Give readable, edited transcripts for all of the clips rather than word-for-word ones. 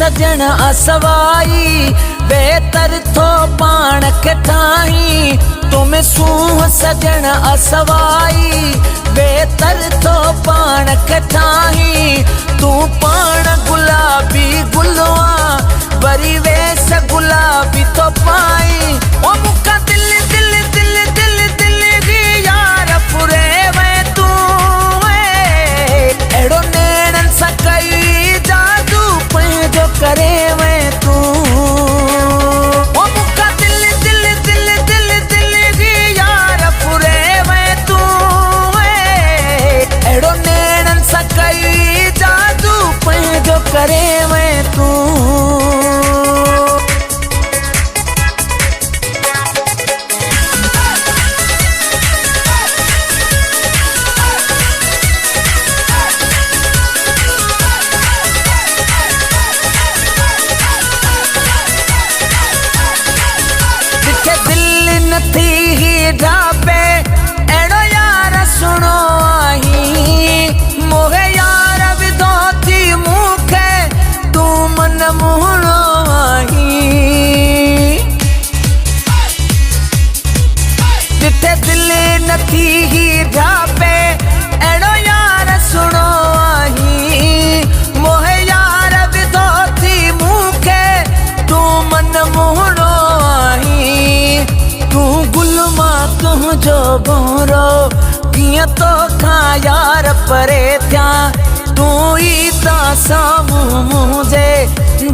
सजण असवाई बेतर थो पाण खे ठाही तुम सूह सजण असवाई बेतर थो पाण खे ठाही तू पाण गुलाबी गुलवा वरी वेस गुलाबी तो पाई ओ मुका दिल दिल दिल दिल दिल दी यार फुरे में तू एड़ो नैणन सा कई जादू पंहिंजो करे में तू ओ मुका दिल दिल दिल दिल दिल दी यार फुरे में तू एड़ो नैणन सा कई जादू पंहिंजो करे में तू ढाबे एड़ो यार सुनो आई मोहे यार विधो थी मुखे तू मन मुहणो आई जिथे दिल नथी ही ढाबे एड़ो यार सुनो आई मोहे यार विधो थी मुखे तू मन मुहणो आई तू गुलमा तुझो बोरो किया तो खा यार परे थिया तू ही ता सामू मुझे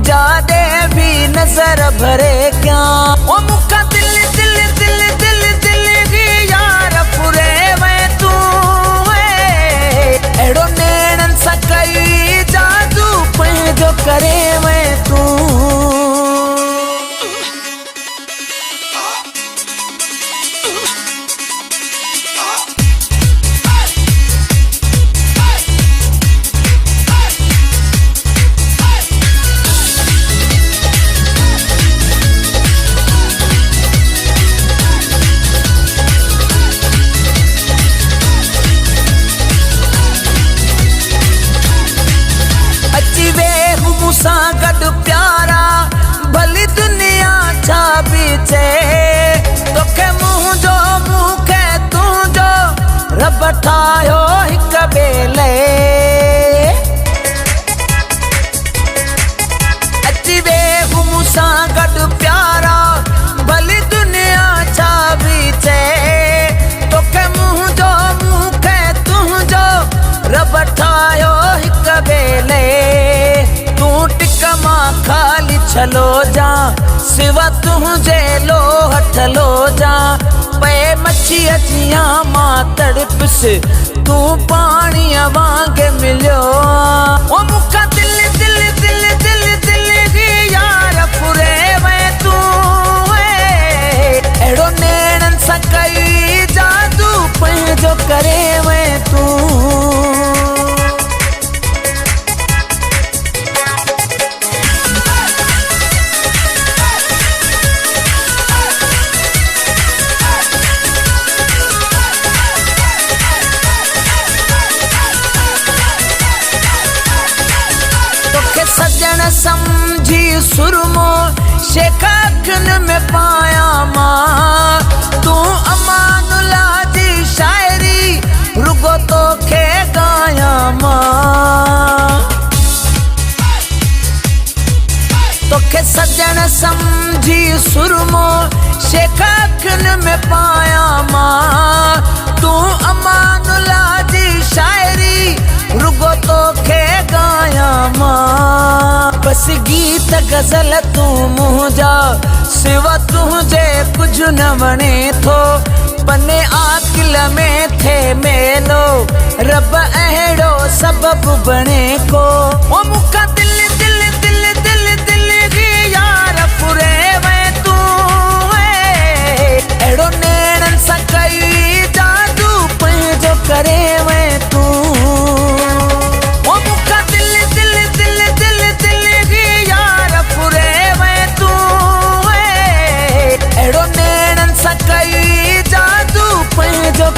जादे भी नजर भरे क्या ओ मुका दिल दिल दिल दिल दिल दी यार फुरे में तू एड़ो नैणन सा कई जादू पंहिंजो करे में तू सा गड प्यारा भली दुनिया छा बीचे तोखे मुंहिंजो मूंखे तुंहिंजो रब ठाहियो हिक बेले अची वेहु मूंसां गॾु प्यारा भली दुनिया छा बीचे तोखे मुंहिंजो मूंखे तुंहिंजो रब ठाहियो हिक बेले खाली छलो जा सिवा तुझे लो हठलो जा पे मच्छी अचिया मां तड़पिस तू पानी वांग मिलियो ओ मुका दिल दिल दिल दिल दिल दी यार फुरे में तू एड़ो नैणन सा कई जादू पंहिंजो करे में तू सजन समझी सुरमो शेखा अखिन में पाया मां तू अमानुल्ला जी शायरी रुगो तो खे गाया मां तोखे सजन समझी सुरमो शेखा अखिन में पाया मां तू अमानुल्ला जी शायरी रुगो तो खे गाया मां बस गीत गज़ल तू मुंहिंजा सिवा तुझे कुछ न वणे थो पने आकिल में थे मेलो रब अहिड़ो सबब बणे को ओ मुका दिल दिल दिल दिल दिल दी यार फुरे में तू एड़ो नैणन सा कई जादू पंहिंजो करे में तू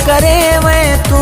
करे मैं तू